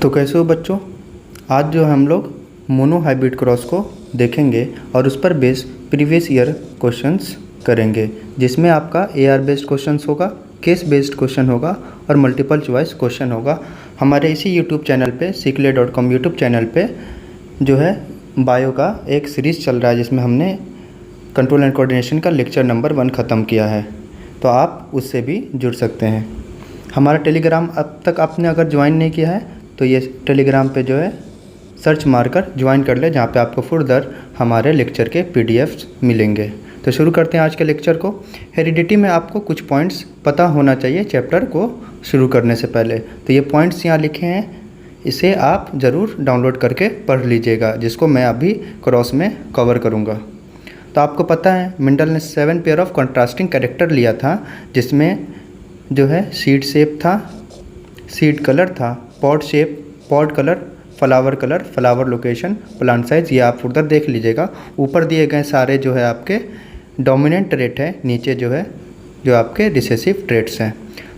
तो कैसे हो बच्चों। आज जो हम लोग मोनो हाइब्रिड क्रॉस को देखेंगे और उस पर बेस्ड प्रीवियस ईयर क्वेश्चंस करेंगे, जिसमें आपका एआर बेस्ड क्वेश्चंस होगा, केस बेस्ड क्वेश्चन होगा और मल्टीपल चॉइस क्वेश्चन होगा। हमारे इसी यूट्यूब चैनल पे सीखले.com यूट्यूब चैनल पे जो है बायो का एक सीरीज़ चल रहा है, जिसमें हमने कंट्रोल एंड कोऑर्डिनेशन का लेक्चर नंबर 1 ख़त्म किया है, तो आप उससे भी जुड़ सकते हैं। हमारा टेलीग्राम अब तक आपने अगर ज्वाइन नहीं किया है तो ये टेलीग्राम पे जो है सर्च मारकर ज्वाइन कर ले, जहाँ पे आपको फुर्दर हमारे लेक्चर के पीडीएफ्स मिलेंगे। तो शुरू करते हैं आज के लेक्चर को। हेरिडिटी में आपको कुछ पॉइंट्स पता होना चाहिए चैप्टर को शुरू करने से पहले। तो ये पॉइंट्स यहाँ लिखे हैं, इसे आप ज़रूर डाउनलोड करके पढ़ लीजिएगा, जिसको मैं अभी क्रॉस में कवर करूँगा। तो आपको पता है मेंडल ने 7 पेयर ऑफ कंट्रास्टिंग कैरेक्टर लिया था, जिसमें जो है सीड शेप था, सीड कलर था, pot shape, pot colour, flower location, plant size, ये आप फुर्दर देख लीजिएगा। ऊपर दिए गए सारे जो है आपके डोमिनेंट ट्रेट है, नीचे जो है जो आपके रिसेसिव ट्रेट्स हैं।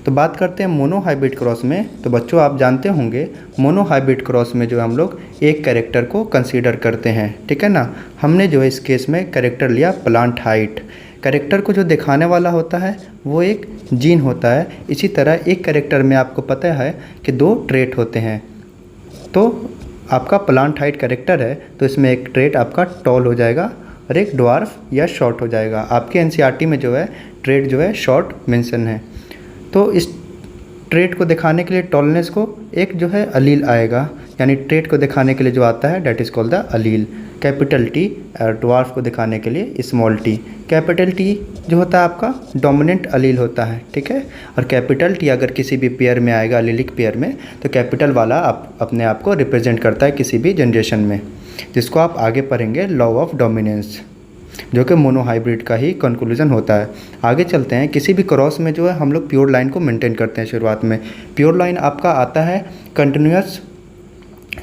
तो बात करते हैं मोनो हाइब्रिड क्रॉस में। तो बच्चों आप जानते होंगे मोनो हाइब्रिड क्रॉस में जो हम लोग एक कैरेक्टर को कंसीडर करते हैं, ठीक है ना। हमने जो है इस केस में कैरेक्टर लिया प्लांट हाइट। कैरेक्टर को जो दिखाने वाला होता है वो एक जीन होता है। इसी तरह एक कैरेक्टर में आपको पता है कि 2 ट्रेट होते हैं। तो आपका प्लांट हाइट कैरेक्टर है तो इसमें एक ट्रेट आपका टॉल हो जाएगा और एक ड्वार्फ या शॉर्ट हो जाएगा। आपके एनसीईआरटी में जो है ट्रेट जो है शॉर्ट मेंशन है। तो इस ट्रेट को दिखाने के लिए टॉलनेस को एक जो है अलील आएगा, यानी ट्रेट को दिखाने के लिए जो आता है that is called the allele. Capital T और ड्वार्फ को दिखाने के लिए स्मॉल टी। कैपिटल टी जो होता है आपका डोमिनेंट अलील होता है, ठीक है। और कैपिटल टी अगर किसी भी पेयर में आएगा, अलीलिक पेयर में, तो कैपिटल वाला अपने आप को रिप्रेजेंट करता है किसी भी जनरेशन में, जिसको आप आगे पढ़ेंगे लॉ ऑफ डोमिनेंस, जो कि मोनो हाइब्रिड का ही कंक्लूजन होता है। आगे चलते हैं। किसी भी क्रॉस में जो है हम लोग प्योर लाइन को मेंटेन करते हैं। शुरुआत में प्योर लाइन आपका आता है कंटिन्यूस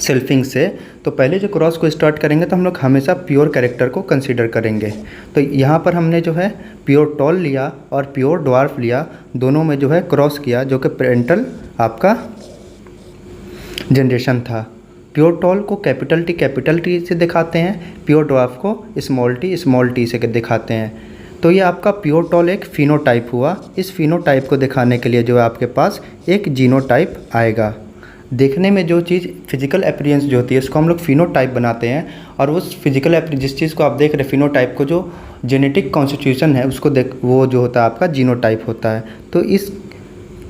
सेल्फिंग से। तो पहले जो क्रॉस को स्टार्ट करेंगे तो हम लोग हमेशा प्योर कैरेक्टर को कंसीडर करेंगे। तो यहाँ पर हमने जो है प्योर टॉल लिया और प्योर ड्वार्फ लिया, दोनों में जो है क्रॉस किया, जो कि पेरेंटल आपका जनरेशन था। प्योर टॉल को कैपिटल टी से दिखाते हैं, प्योर ड्वार्फ को स्मॉल टी से दिखाते हैं। तो ये आपका प्योर टॉल एक फिनोटाइप हुआ। इस फिनोटाइप को दिखाने के लिए जो है आपके पास एक जीनोटाइप आएगा। देखने में जो चीज़ फिजिकल अपीयरेंस जो होती है उसको हम लोग फिनोटाइप बनाते हैं, और उस फिजिकल जिस चीज़ को आप देख रहे हैं फिनोटाइप को, जो जेनेटिक कॉन्स्टिट्यूशन है उसको वो जो होता है आपका जीनोटाइप होता है। तो इस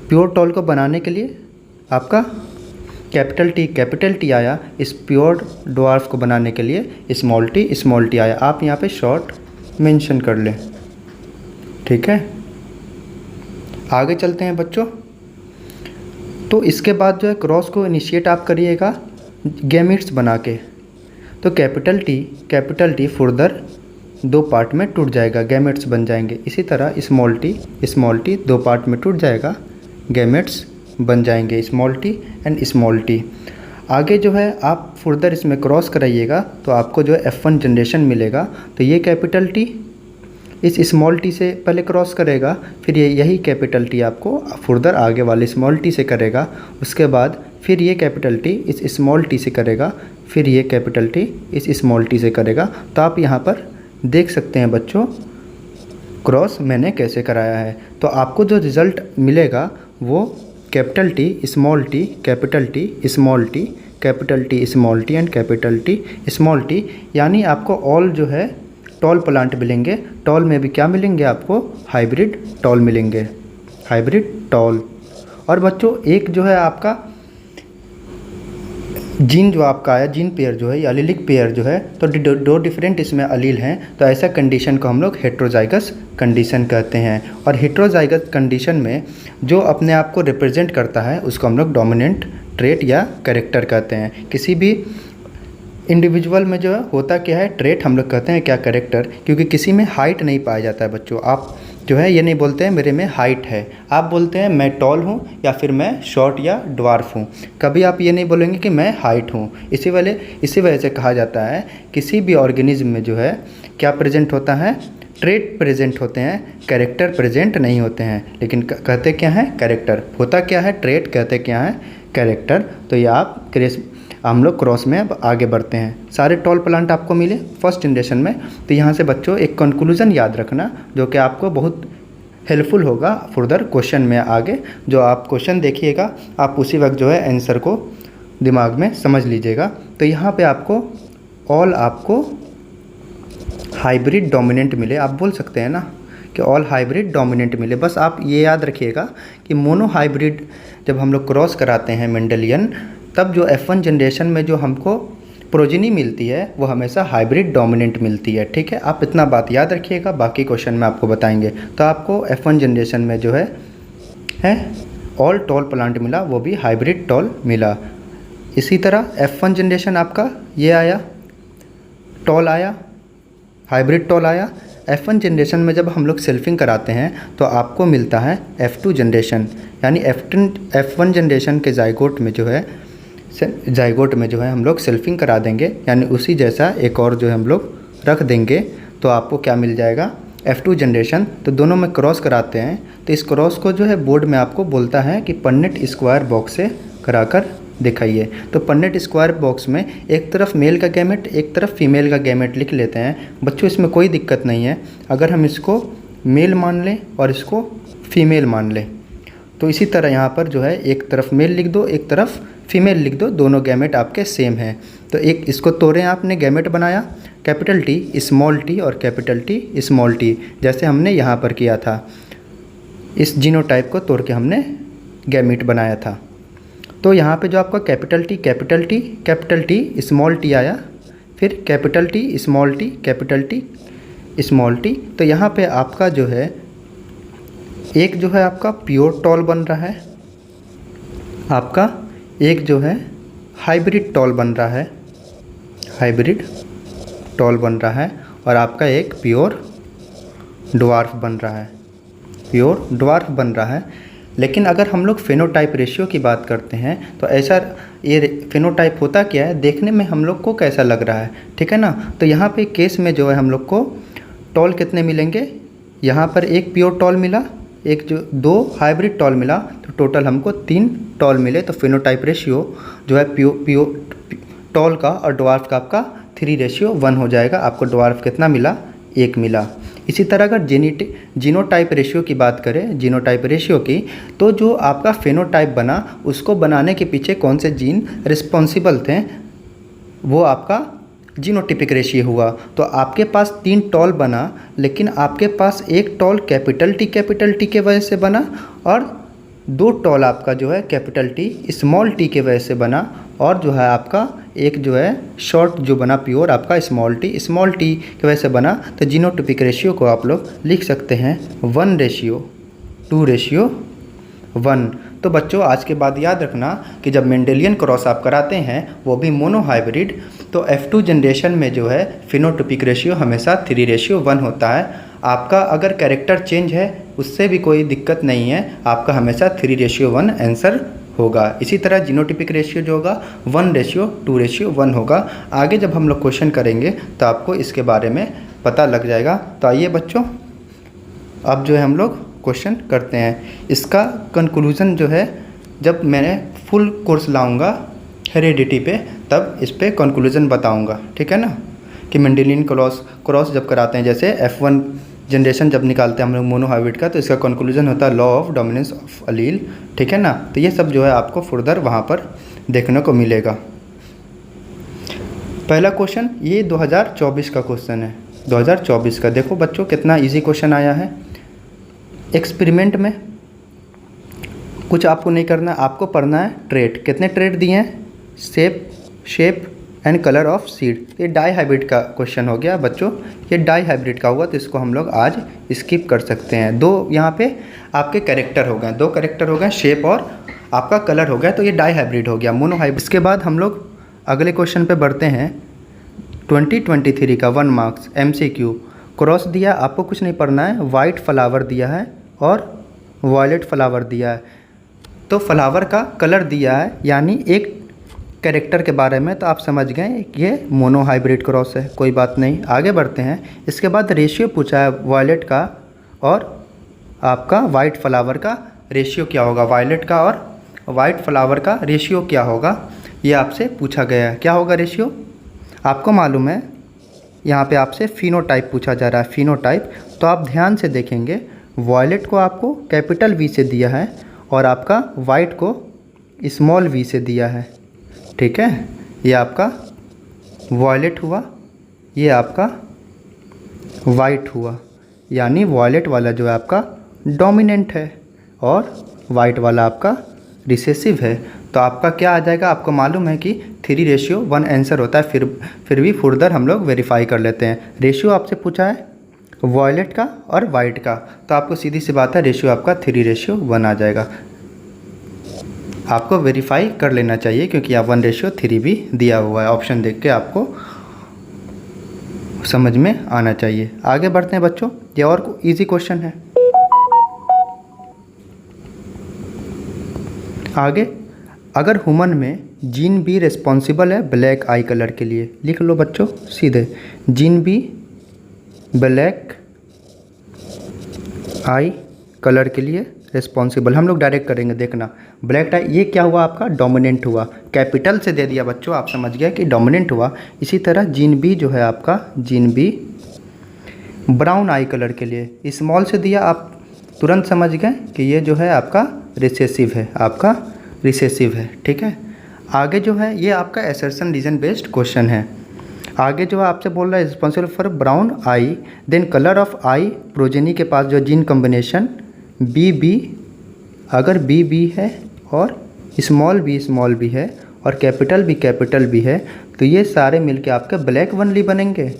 प्योर टॉल को बनाने के लिए आपका कैपिटल टी आया, इस प्योर ड्वार्फ को बनाने के लिए स्मॉल टी आया। आप यहाँ पे शॉर्ट मेंशन कर लें, ठीक है। आगे चलते हैं बच्चों। तो इसके बाद जो है क्रॉस को इनिशिएट आप करिएगा गैमेट्स बना के। तो कैपिटल टी फुर्दर 2 पार्ट में टूट जाएगा, गैमेट्स बन जाएंगे। इसी तरह स्मॉल टी 2 पार्ट में टूट जाएगा, गैमेट्स बन जाएंगे, small T and small T. आगे जो है आप फुर्दर इसमें क्रॉस कराइएगा तो आपको जो है F1 जनरेशन मिलेगा। तो ये कैपिटल टी इस स्मॉल टी से पहले क्रॉस करेगा, फिर यही कैपिटल टी आपको फुर्दर आगे वाले स्मॉल टी से करेगा। उसके बाद फिर ये कैपिटल टी इस स्मॉल टी से करेगा, फिर ये कैपिटल टी इस स्मॉल टी से करेगा। तो आप यहाँ पर देख सकते हैं बच्चों क्रॉस मैंने कैसे कराया है। तो आपको जो रिज़ल्ट मिलेगा वो capital T small T, capital T small T, capital T small T and capital T small T, यानी आपको ऑल जो है टॉल प्लांट मिलेंगे। टॉल में भी क्या मिलेंगे आपको? हाइब्रिड टॉल मिलेंगे, हाइब्रिड टॉल। और बच्चों एक जो है आपका जीन जो आपका आया, जीन पेयर जो है या अलीलिक पेयर जो है, तो 2 डिफरेंट इसमें अलील हैं। तो ऐसा कंडीशन को हम लोग हेट्रोजाइगस कंडीशन कहते हैं। और हेट्रोजाइगस कंडीशन में जो अपने आप को रिप्रेजेंट करता है उसको हम लोग डोमिनेंट ट्रेट या कैरेक्टर कहते हैं। किसी भी इंडिविजुअल में जो है होता क्या है ट्रेट, हम लोग कहते हैं क्या कैरेक्टर, क्योंकि किसी में हाइट नहीं पाया जाता है बच्चों। आप जो है ये नहीं बोलते हैं मेरे में हाइट है, आप बोलते हैं मैं टॉल हूँ या फिर मैं शॉर्ट या ड्वार्फ हूँ। कभी आप ये नहीं बोलेंगे कि मैं हाइट हूँ। इसी वजह से कहा जाता है किसी भी ऑर्गेनिज्म में जो है क्या प्रेजेंट होता है, ट्रेट प्रेजेंट होते हैं, कैरेक्टर प्रेजेंट नहीं होते हैं। लेकिन कहते क्या है? कैरेक्टर। होता क्या है? ट्रेट। कहते क्या है? कैरेक्टर। तो ये हम लोग क्रॉस में अब आगे बढ़ते हैं। सारे टॉल प्लांट आपको मिले फर्स्ट जनरेशन में। तो यहाँ से बच्चों एक कंक्लूजन याद रखना जो कि आपको बहुत हेल्पफुल होगा फर्दर क्वेश्चन में आगे। जो आप क्वेश्चन देखिएगा आप उसी वक्त जो है आंसर को दिमाग में समझ लीजिएगा। तो यहाँ पे आपको हाइब्रिड डोमिनेंट मिले। आप बोल सकते हैं ना कि ऑल हाइब्रिड डोमिनेंट मिले। बस आप ये याद रखिएगा कि मोनो हाइब्रिड जब हम लोग क्रॉस कराते हैं मेंडेलियन, तब जो F1 जनरेशन में जो हमको प्रोजेनी मिलती है वो हमेशा हाइब्रिड डोमिनेंट मिलती है। ठीक है, आप इतना बात याद रखिएगा, बाकी क्वेश्चन में आपको बताएंगे। तो आपको F1 जनरेशन में जो है ऑल टॉल प्लांट मिला, वो भी हाइब्रिड टॉल मिला। इसी तरह F1 जनरेशन आपका ये आया, टॉल आया, हाइब्रिड टॉल आया। F1 जनरेशन में जब हम लोग सेल्फिंग कराते हैं तो आपको मिलता है F2 जनरेशन, यानी F1 जनरेशन के जाइगोट में जो है हम लोग सेल्फिंग करा देंगे, यानी उसी जैसा एक और जो है हम लोग रख देंगे। तो आपको क्या मिल जाएगा? F2 generation. तो दोनों में क्रॉस कराते हैं, तो इस क्रॉस को जो है बोर्ड में आपको बोलता है कि पन्नेट स्क्वायर बॉक्स से कराकर दिखाइए। तो पन्नेट स्क्वायर बॉक्स में एक तरफ मेल का गैमेट, एक तरफ फीमेल का गैमेट लिख लेते हैं। बच्चों इसमें कोई दिक्कत नहीं है, अगर हम इसको मेल मान लें और इसको फीमेल मान लें। तो इसी तरह यहाँ पर जो है एक तरफ मेल लिख दो, एक तरफ फीमेल लिख दो, दोनों गैमेट आपके सेम हैं। तो एक इसको तोड़ें, आपने गैमेट बनाया कैपिटल टी स्मॉल टी और कैपिटल टी स्मॉल टी, जैसे हमने यहाँ पर किया था। इस जीनोटाइप को तोड़ के हमने गैमेट बनाया था। तो यहाँ पे जो आपका कैपिटल टी स्मॉल टी आया, फिर capital T small T capital T small T. तो यहाँ पे आपका जो है एक जो है आपका प्योर टॉल बन रहा है, आपका एक जो है हाइब्रिड टॉल बन रहा है, हाइब्रिड टॉल बन रहा है, और आपका एक प्योर ड्वार्फ बन रहा है, प्योर ड्वार्फ बन रहा है। लेकिन अगर हम लोग फेनोटाइप रेशियो की बात करते हैं तो ऐसा ये फेनोटाइप होता क्या है, देखने में हम लोग को कैसा लग रहा है, ठीक है ना। तो यहाँ पे केस में जो है हम लोग को टॉल कितने मिलेंगे? यहाँ पर एक प्योर टॉल मिला, एक जो 2 हाइब्रिड टॉल मिला, तो टोटल हमको 3 टॉल मिले। तो फेनोटाइप रेशियो जो है प्योर टॉल का और ड्वार्फ का आपका 3:1 हो जाएगा। आपको ड्वार्फ कितना मिला? 1 मिला। इसी तरह अगर जीनोटाइप रेशियो की बात करें, जीनोटाइप रेशियो की, तो जो आपका फेनोटाइप बना उसको बनाने के पीछे कौन से जीन रिस्पॉन्सिबल थे, वो आपका जीनोटिपिक रेशियो हुआ। तो आपके पास 3 टॉल बना, लेकिन आपके पास एक टॉल कैपिटल टी के वजह से बना और 2 टॉल आपका जो है कैपिटल टी स्मॉल टी के वजह से बना, और जो है आपका एक जो है शॉर्ट जो बना प्योर आपका स्मॉल टी की वजह से बना। तो जीनोटिपिक रेशियो को आप लोग लिख सकते हैं 1:2:1। तो बच्चों आज के बाद याद रखना कि जब मेंडेलियन क्रॉस आप कराते हैं वो भी मोनो हाइब्रिड, तो F2 जनरेशन में जो है फिनोटिपिक रेशियो हमेशा 3:1 होता है। आपका अगर कैरेक्टर चेंज है उससे भी कोई दिक्कत नहीं है, आपका हमेशा 3:1 आंसर होगा। इसी तरह जीनोटिपिक रेशियो जो होगा 1:2:1 होगा। आगे जब हम लोग क्वेश्चन करेंगे तो आपको इसके बारे में पता लग जाएगा। तो आइए बच्चों अब जो है हम लोग क्वेश्चन करते हैं। इसका कंक्लूज़न जो है जब मैंने फुल कोर्स लाऊंगा हेरेडिटी पे तब इस पे कंक्लूज़न बताऊंगा, ठीक है ना, कि मेंडेलियन क्रॉस जब कराते हैं, जैसे F1 जनरेशन जब निकालते हैं हम लोग मोनो हाइब्रिड का, तो इसका कंक्लूजन होता है लॉ ऑफ डोमिनेंस ऑफ अलील, ठीक है ना। तो ये सब जो है आपको फर्दर वहाँ पर देखने को मिलेगा। पहला क्वेश्चन ये 2024 का क्वेश्चन है, 2024 का। देखो बच्चों कितना इजी क्वेश्चन आया है। एक्सपेरिमेंट में कुछ आपको नहीं करना, आपको पढ़ना है ट्रेट। कितने ट्रेट दिए हैं? Shape and colour of seed. ये डाई हाइब्रिड का क्वेश्चन हो गया बच्चों, ये डाई हाइब्रिड का हुआ, तो इसको हम लोग आज स्किप कर सकते हैं। 2 यहाँ पे आपके कैरेक्टर हो गए, 2 कैरेक्टर हो गए, शेप और आपका कलर हो गया, तो ये डाई हाइब्रिड हो गया, मोनो हाइब्रिड। इसके बाद हम लोग अगले क्वेश्चन पे बढ़ते हैं। 2023 का 1 मार्क्स MCQ क्रॉस दिया, आपको कुछ नहीं पढ़ना है। वाइट फ्लावर दिया है और वॉयलेट फ्लावर दिया है, तो फ्लावर का कलर दिया है, यानी एक कैरेक्टर के बारे में तो आप समझ गए ये मोनो हाइब्रिड क्रॉस है, कोई बात नहीं। आगे बढ़ते हैं। इसके बाद रेशियो पूछा है वायलेट का और आपका वाइट फ्लावर का रेशियो क्या होगा। वायलेट का और वाइट फ्लावर का रेशियो क्या होगा, ये आपसे पूछा गया है। क्या होगा रेशियो, आपको मालूम है। यहाँ पे आपसे फिनोटाइप पूछा जा रहा है, फिनोटाइप। तो आप ध्यान से देखेंगे, वायलेट को आपको कैपिटल वी से दिया है और आपका वाइट को स्मॉल वी से दिया है, ठीक है। ये आपका वायलेट हुआ, ये आपका वाइट हुआ, यानी वायलेट वाला जो है आपका डोमिनेंट है और वाइट वाला आपका रिसेसिव है। तो आपका क्या आ जाएगा, आपको मालूम है कि 3:1 आंसर होता है। फिर भी फुर्दर हम लोग वेरीफाई कर लेते हैं। रेशियो आपसे पूछा है वायलेट का और वाइट का, तो आपको सीधी सी बात है रेशियो आपका 3:1 आ जाएगा। आपको वेरीफाई कर लेना चाहिए क्योंकि यहाँ 1:3 भी दिया हुआ है। ऑप्शन देख के आपको समझ में आना चाहिए। आगे बढ़ते हैं बच्चों, ये और इजी क्वेश्चन है। आगे, अगर ह्यूमन में जीन बी रिस्पॉन्सिबल है ब्लैक आई कलर के लिए, लिख लो बच्चों सीधे, gene B black eye colour के लिए रिस्पॉन्सिबल। हम लोग डायरेक्ट करेंगे, देखना। ब्लैक आई, ये क्या हुआ आपका, डोमिनेंट हुआ। कैपिटल से दे दिया बच्चों, आप समझ गए कि डोमिनेंट हुआ। इसी तरह जीन बी जो है आपका, gene B brown eye colour के लिए स्मॉल से दिया, आप तुरंत समझ गए कि ये जो है आपका रिसेसिव है, आपका रिसेसिव है, ठीक है। आगे जो है ये आपका एसर्शन रीजन बेस्ड क्वेश्चन है। आगे जो है आपसे बोल रहा है responsible for brown eye, then colour of eye progeny के पास जो जीन कॉम्बिनेशन बी, अगर बी है और स्मॉल बी है और कैपिटल बी है, तो ये सारे मिलके आपके ब्लैक वनली बनेंगे,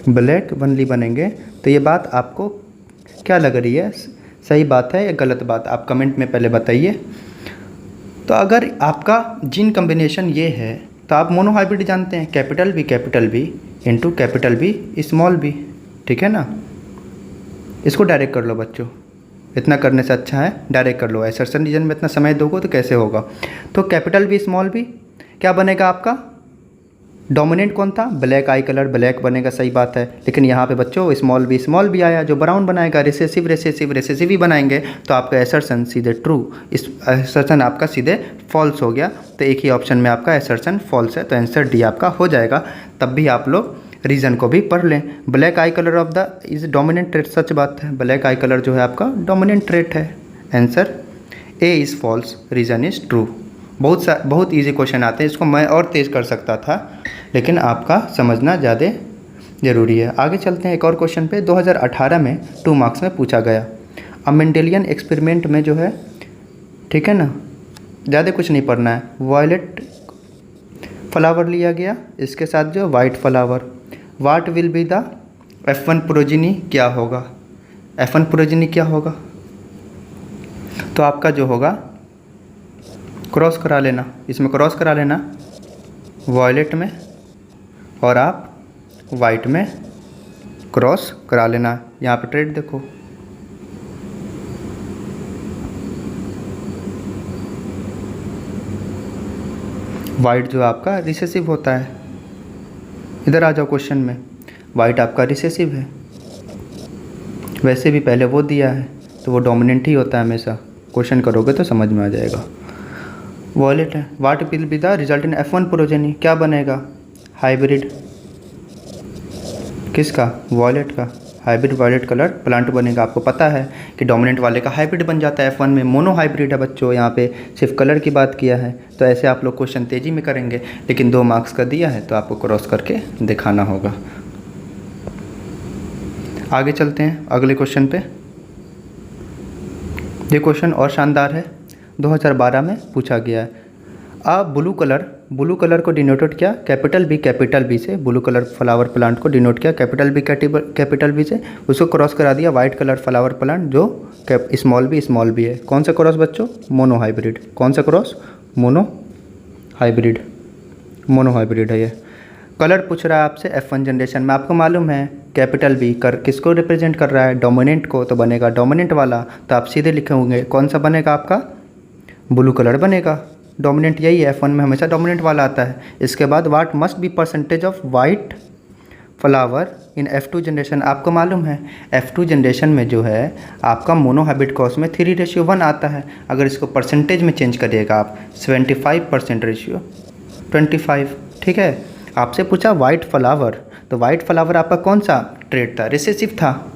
ब्लैक वनली बनेंगे। तो ये बात आपको क्या लग रही है, सही बात है या गलत बात, आप कमेंट में पहले बताइए। तो अगर आपका जीन कॉम्बिनेशन ये है तो आप मोनो हाइब्रिड जानते हैं, capital B into capital B small B, ठीक है ना। इसको डायरेक्ट कर लो बच्चों, इतना करने से अच्छा है डायरेक्ट कर लो। एसर्शन रीजन में इतना समय दोगे तो कैसे होगा। तो कैपिटल बी स्मॉल बी क्या बनेगा आपका, डोमिनेंट कौन था, ब्लैक आई कलर, ब्लैक बनेगा, सही बात है। लेकिन यहाँ पे बच्चों स्मॉल बी आया जो ब्राउन बनाएगा, रिसेसिव ही बनाएंगे, तो आपका एसर्शन सीधे ट्रू, इस एसर्शन आपका सीधे फॉल्स हो गया। तो एक ही ऑप्शन में आपका एसर्शन फॉल्स है, तो आंसर डी आपका हो जाएगा। तब भी आप लोग रीज़न को भी पढ़ लें। Black eye colour of the is dominant trait, सच बात है, ब्लैक आई कलर जो है आपका डोमिनेंट ट्रेट है। Answer A is false, reason is true. बहुत इजी क्वेश्चन आते हैं, इसको मैं और तेज़ कर सकता था लेकिन आपका समझना ज़्यादा ज़रूरी है। आगे चलते हैं एक और क्वेश्चन पे। 2018 में 2 मार्क्स में पूछा गया। अब मेंडेलियन एक्सपेरिमेंट में जो है, ठीक है ना, ज़्यादा कुछ नहीं पढ़ना है। वायलेट फ्लावर लिया गया, इसके साथ जो white flower, what will be the F1 progeny क्या होगा, F1 प्रोजेनी क्या होगा। तो आपका जो होगा क्रॉस करा लेना, इसमें क्रॉस करा लेना वायलेट में और आप वाइट में क्रॉस करा लेना। यहाँ पे ट्रेड देखो, वाइट जो आपका रिसेसिव होता है। इधर आ जाओ क्वेश्चन में, वाइट आपका रिसेसिव है, वैसे भी पहले वो दिया है तो वो डोमिनेंट ही होता है हमेशा। क्वेश्चन करोगे तो समझ में आ जाएगा। वॉयलेट है, what will be the result in F1 progeny, क्या बनेगा, हाइब्रिड किसका, वॉयलेट का। हाइब्रिड वॉयलेट कलर प्लांट बनेगा। आपको पता है कि डोमिनेंट वाले का हाइब्रिड बन जाता है F1 में। मोनो हाइब्रिड है बच्चों, यहाँ पे सिर्फ कलर की बात किया है। तो ऐसे आप लोग क्वेश्चन तेज़ी में करेंगे, लेकिन 2 मार्क्स का दिया है तो आपको क्रॉस करके दिखाना होगा। आगे चलते हैं अगले क्वेश्चन पे। ये क्वेश्चन और शानदार है, 2012 में पूछा गया है। ब्लू कलर को डिनोटेड किया कैपिटल बी से, ब्लू कलर फ्लावर प्लांट को डिनोट किया कैपिटल बी से, उसको क्रॉस करा दिया वाइट कलर फ्लावर प्लांट जो स्मॉल बी है। कौन सा क्रॉस बच्चों, मोनो हाइब्रिड। कौन सा क्रॉस, मोनो हाइब्रिड है ये। कलर पूछ रहा है आपसे F1 जनरेशन में। आपको मालूम है कैपिटल बी किसको रिप्रेजेंट कर रहा है, डोमिनेंट को, तो बनेगा डोमिनेंट वाला। तो आप सीधे लिखे होंगे कौन सा बनेगा आपका, ब्लू कलर बनेगा। डोमिनेंट यही है, F1 में हमेशा डोमिनेंट वाला आता है। इसके बाद what must be percentage of white flower in F2 generation. आपको मालूम है F2 जनरेशन में जो है आपका मोनोहाइब्रिड क्रॉस में 3:1 आता है। अगर इसको परसेंटेज में चेंज करिएगा आप 75% रेशियो 25, ठीक है। आपसे पूछा वाइट फ्लावर, तो वाइट फ्लावर आपका कौन सा ट्रेड था? रिसेसिव था,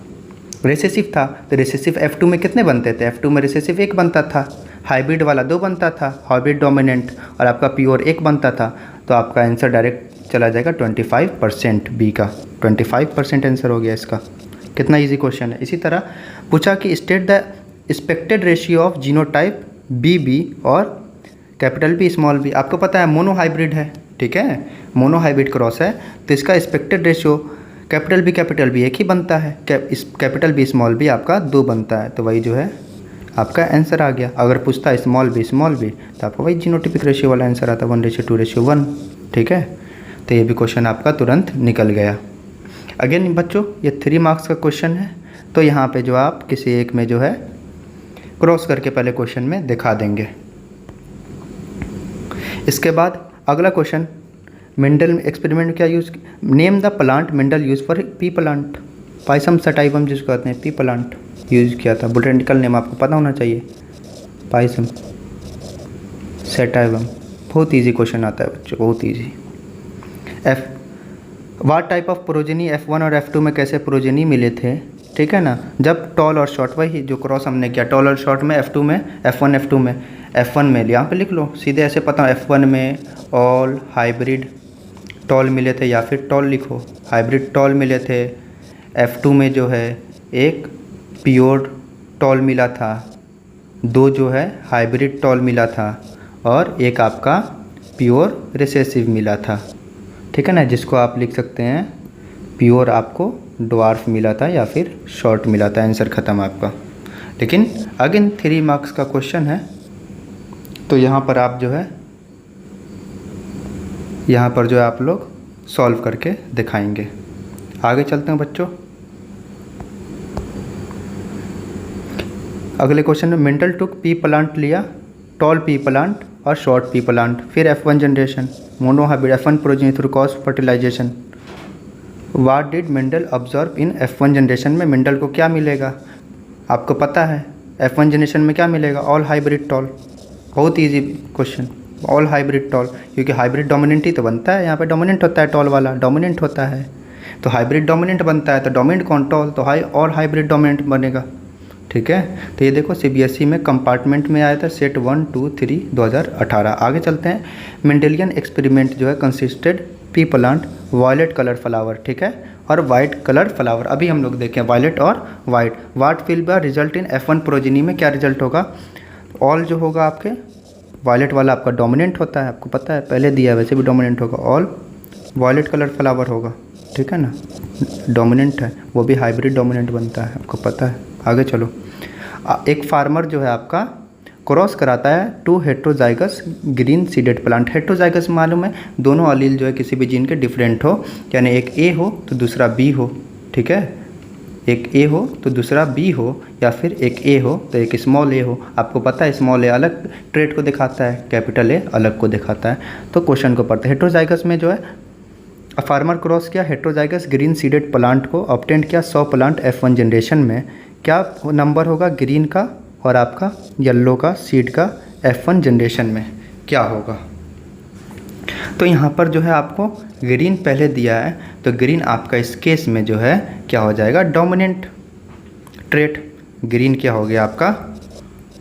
रिसेसिव था। तो रिसेसिव F2 में कितने बनते थे? F2 में रिसेसिव 1 बनता था, हाइब्रिड वाला 2 बनता था, हाइब्रिड डोमिनेंट, और आपका प्योर 1 बनता था। तो आपका आंसर डायरेक्ट चला जाएगा 25%, बी का 25% आंसर हो गया इसका। कितना इजी क्वेश्चन है। इसी तरह पूछा कि state the expected ratio of genotype B और कैपिटल बी स्मॉल बी। आपको पता है मोनोहाइब्रिड है, ठीक है, मोनोहाइब्रिड क्रॉस है, तो इसका एक्सपेक्टेड रेशियो कैपिटल बी एक ही बनता है, कैपिटल बी स्मॉल बी आपका 2 बनता है। तो वही जो है आपका आंसर आ गया। अगर पूछता है स्मॉल बी तो आपका वही जीनोटिपिक रेशियो वाला आंसर आता 1:2:1, ठीक है। तो ये भी क्वेश्चन आपका तुरंत निकल गया। अगेन बच्चों ये 3 मार्क्स का क्वेश्चन है, तो यहाँ पे जो आप किसी एक में जो है क्रॉस करके पहले क्वेश्चन में दिखा देंगे। इसके बाद अगला क्वेश्चन, मेंडल एक्सपेरिमेंट क्या use, name the plant Mendel use for P plant, Pisum sativum जिसको कहते हैं, पी प्लांट यूज़ किया था। बोटेनिकल नेम आपको पता होना चाहिए, पाइसम सटाइवम। बहुत इजी क्वेश्चन आता है बच्चों, बहुत easy. What type of progeny F1 और F2 में कैसे प्रोजेनी मिले थे, ठीक है ना। जब टॉल और शॉर्ट, वही जो क्रॉस हमने किया टॉल और शॉर्ट में F2 में, F1 F2 में, F1 में यहाँ पे लिख लो सीधे ऐसे पता हो, F1 में ऑल हाइब्रिड टॉल मिले थे, या फिर टॉल लिखो हाइब्रिड टॉल मिले थे। F2 में जो है एक प्योर टॉल मिला था, 2 जो है हाइब्रिड टॉल मिला था, और एक आपका प्योर रिसेसिव मिला था, ठीक है ना, जिसको आप लिख सकते हैं प्योर आपको ड्वार्फ मिला था या फिर शॉर्ट मिला था। आंसर ख़त्म आपका। लेकिन अगेन 3 मार्क्स का क्वेश्चन है, तो यहाँ पर आप जो है आप लोग सॉल्व करके दिखाएंगे। आगे चलते हैं बच्चों। अगले क्वेश्चन में मेंडल टुक पी प्लांट लिया, टॉल पी प्लांट और शॉर्ट पी प्लांट, फिर F1 generation monohybrid F1 progeny through cross fertilisation. What did Mendel observe in F1 generation में मेंडल को क्या मिलेगा? आपको पता है F1 जनरेशन में क्या मिलेगा? All hybrid tall. बहुत easy question, all hybrid tall, क्योंकि हाइब्रिड डोमिनेंट ही तो बनता है, यहाँ पे डोमिनेंट होता है, टॉल वाला डोमिनेंट होता है, तो हाइब्रिड डोमिनेंट बनता है, तो डोमिनेंट कौन? टॉल, तो ऑल हाइब्रिड डोमिनेंट बनेगा, ठीक है। तो ये देखो CBSE में कंपार्टमेंट में आया था, सेट 1, 2, 3 2018। आगे चलते हैं। मेंडेलियन एक्सपेरिमेंट जो है consisted pea plant violet colour flower, ठीक है, और वाइट कलर फ्लावर। अभी हम लोग देखें वायलेट और white. What will be result in F1 progeny में क्या रिजल्ट होगा? ऑल जो होगा आपके वायलेट वाला आपका डोमिनेंट होता है, आपको पता है, पहले दिया वैसे भी डोमिनेंट होगा, ऑल वायलेट कलर फ्लावर होगा, ठीक है ना, डोमिनेंट है, वो भी हाइब्रिड डोमिनेंट बनता है, आपको पता है। आगे चलो। एक फार्मर जो है आपका क्रॉस कराता है 2 heterozygous green seeded plant. Heterozygous मालूम है, दोनों अलील जो है किसी भी जीन के डिफरेंट हो, यानी एक A हो तो दूसरा B हो, ठीक है, एक A हो तो दूसरा B हो, या फिर एक A हो तो एक स्मॉल a हो। आपको पता है स्मॉल a अलग ट्रेड को दिखाता है, कैपिटल A अलग को दिखाता है। तो क्वेश्चन को पढ़ते हैं। हेट्रोजाइगस में जो है फार्मर क्रॉस किया हेट्रोजाइगस ग्रीन सीडेड प्लांट को, ऑब्टेंड किया 100 प्लांट F1 जनरेशन में, क्या नंबर होगा ग्रीन का और आपका येलो का सीड का F1 जनरेशन में क्या होगा? तो यहाँ पर जो है आपको ग्रीन पहले दिया है, तो ग्रीन आपका इस केस में जो है क्या हो जाएगा? Dominant trait. ग्रीन क्या हो गया आपका?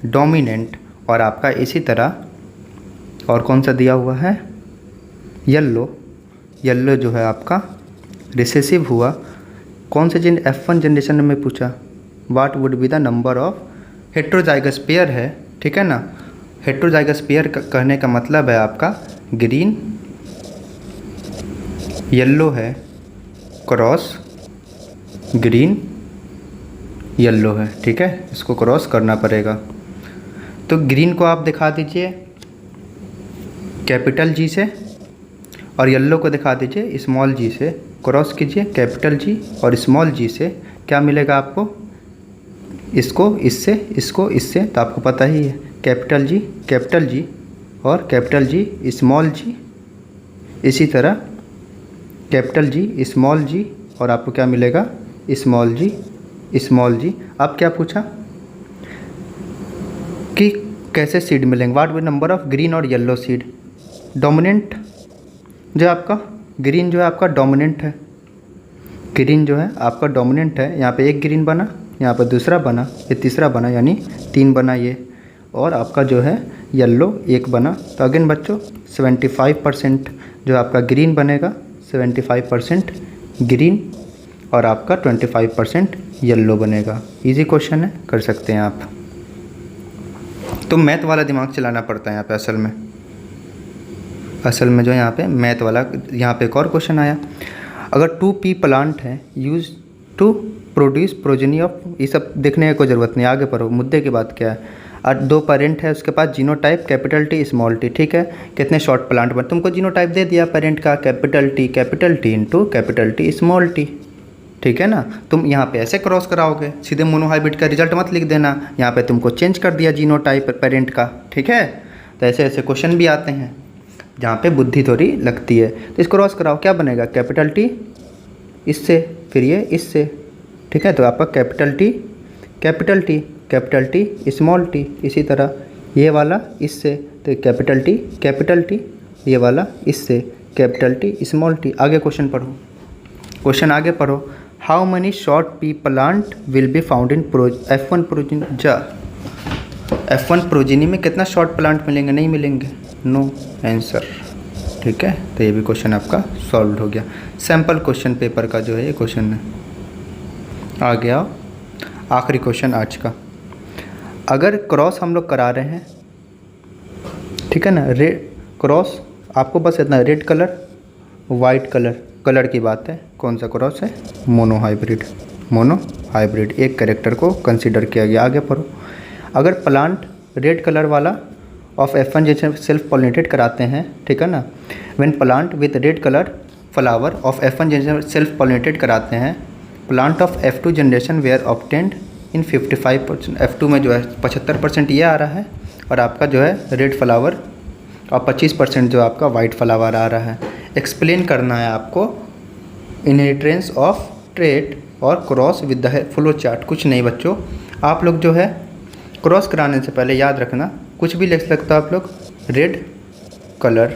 डोमिनेंट। और आपका इसी तरह और कौन सा दिया हुआ है? येलो। येलो जो है आपका रिसेसिव हुआ। कौन से जिन F1 जनरेशन में पूछा? What would be the number of heterozygous pair है, ठीक है ना। हेट्रोजाइगस पेयर कहने का मतलब है आपका ग्रीन येलो है क्रॉस ग्रीन येलो है, ठीक है, इसको क्रॉस करना पड़ेगा। तो ग्रीन को आप दिखा दीजिए कैपिटल G से और येलो को दिखा दीजिए स्मॉल g से, क्रॉस कीजिए कैपिटल G और स्मॉल g से, क्या मिलेगा आपको? इसको इससे, इसको इससे, तो आपको पता ही है कैपिटल G और कैपिटल जी स्मॉल जी, इसी तरह कैपिटल जी स्मॉल जी, और आपको क्या मिलेगा स्मॉल जी स्मॉल जी। अब क्या पूछा कि कैसे सीड मिलेंगे, what will number of green और येलो सीड। डोमिनेंट जो आपका ग्रीन जो है आपका डोमिनेंट है, ग्रीन जो है आपका डोमिनेंट है। यहाँ पे एक ग्रीन बना, यहाँ पर दूसरा बना, ये तीसरा बना, यानी 3 बना ये, और आपका जो है येलो 1 बना। तो अगेन बच्चों 75% जो आपका ग्रीन बनेगा, 75% ग्रीन और आपका 25% येलो बनेगा। इजी क्वेश्चन है, कर सकते हैं आप। तो मैथ वाला दिमाग चलाना पड़ता है यहाँ पे असल में जो यहाँ पे मैथ वाला। यहाँ पे एक और क्वेश्चन आया, अगर 2 पी प्लांट है use to produce progeny of, ये सब देखने की कोई ज़रूरत नहीं, आगे पढ़ो। मुद्दे की बात क्या है, और 2 पेरेंट है, उसके पास genotype capital T small T, ठीक है। कितने शॉर्ट प्लांट बन, तुमको जीनोटाइप दे दिया पेरेंट का capital T into capital T small T, ठीक है ना। तुम यहाँ पे ऐसे क्रॉस कराओगे, सीधे मोनोहाइब्रिड का रिजल्ट मत लिख देना, यहाँ पे तुमको चेंज कर दिया जीनोटाइप पेरेंट का, ठीक है। तो ऐसे ऐसे क्वेश्चन भी आते हैं जहाँ पे बुद्धि थोड़ी लगती है। तो इसको क्रॉस कराओ, क्या बनेगा कैपिटल टी इससे, फिर ये इससे, ठीक है। तो आपका कैपिटल टी स्मॉल टी, इसी तरह ये वाला इससे, तो कैपिटल टी ये वाला इससे, कैपिटल टी स्मॉल टी। आगे क्वेश्चन पढ़ो, क्वेश्चन आगे पढ़ो। How many short pea plant will be found in F1 progeny. F1 progeny में कितना शॉर्ट प्लांट मिलेंगे, नहीं मिलेंगे, नो आंसर, ठीक है। तो ये भी क्वेश्चन आपका सॉल्व हो गया। सैम्पल क्वेश्चन पेपर का जो है ये क्वेश्चन है। आ गया आखिरी क्वेश्चन आज का। अगर क्रॉस हम लोग करा रहे हैं, ठीक है ना, रेड क्रॉस, आपको बस इतना रेड कलर वाइट कलर की बात है, कौन सा क्रॉस है, मोनोहाइब्रिड, एक कैरेक्टर को कंसीडर किया गया। आगे पढ़ो, अगर प्लांट रेड कलर वाला ऑफ F1 जैसे सेल्फ पॉलिनेटेड कराते हैं, ठीक है ना, when plant with red colour flower of F1 जैसे सेल्फ पॉलिनेटेड कराते हैं, plant of F2 generation were obtained in 55%। F2 में जो है 75% ये आ रहा है, और आपका जो है रेड फ्लावर, और 25% जो आपका वाइट फ्लावर आ रहा है। एक्सप्लेन करना है आपको इनहेरिटेंस ऑफ ट्रेट और cross with the flow chart. कुछ नहीं बच्चों, आप लोग जो है क्रॉस कराने से पहले याद रखना, कुछ भी लिख सकते हो आप लोग। रेड कलर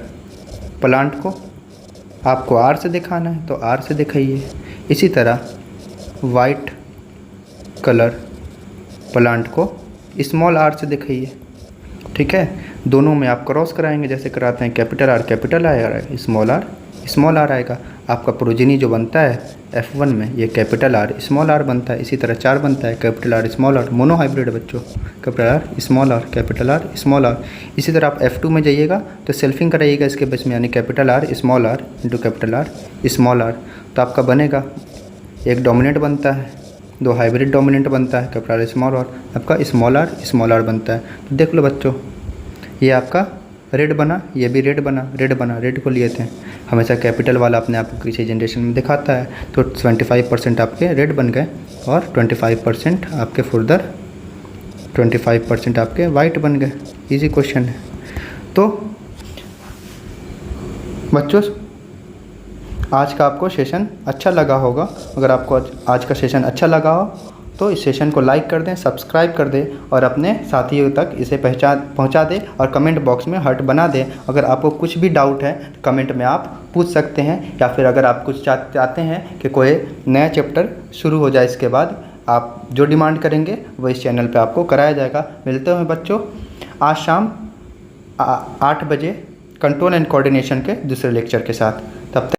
प्लांट को आपको R से दिखाना है तो R से दिखाइए, इसी तरह वाइट कलर प्लांट को स्मॉल r से दिखाइए, ठीक है। दोनों में आप क्रॉस कराएंगे जैसे कराते हैं, कैपिटल R स्मॉल r आएगा। आपका प्रोजेनी जो बनता है F1 में ये कैपिटल R स्मॉल r बनता है, इसी तरह 4 बनता है, capital R small r, monohybrid बच्चों, capital R small r, capital R small r। इसी तरह आप F2 में जाइएगा तो सेल्फिंग कराइएगा इसके बेस में, यानी capital R small r into capital R small r। तो आपका बनेगा, एक डोमिनेंट बनता है, 2 हाइब्रिड डोमिनेंट बनता है, कैपिटल R स्मॉल r, आपका स्मॉल r बनता है। तो देख लो बच्चों, ये आपका रेड बना, ये भी रेड बना, रेड को लिए थे। हमेशा कैपिटल वाला अपने आप को किसी जनरेशन में दिखाता है। तो 25% आपके रेड बन गए और 25% आपके फुर्दर 25% आपके वाइट बन गए। इजी क्वेश्चन है। तो बच्चों आज का आपको सेशन अच्छा लगा होगा। अगर आपको आज का सेशन अच्छा लगा हो तो इस सेशन को लाइक कर दें, सब्सक्राइब कर दें और अपने साथियों तक इसे पहुंचा दें और कमेंट बॉक्स में हार्ट बना दें। अगर आपको कुछ भी डाउट है तो कमेंट में आप पूछ सकते हैं, या फिर अगर आप कुछ चाहते हैं कि कोई नया चैप्टर शुरू हो जाए, इसके बाद आप जो डिमांड करेंगे वो इस चैनल पे आपको कराया जाएगा। मिलते हैं बच्चों आज शाम 8 बजे कंट्रोल एंड कोऑर्डिनेशन के दूसरे लेक्चर के साथ। तब तक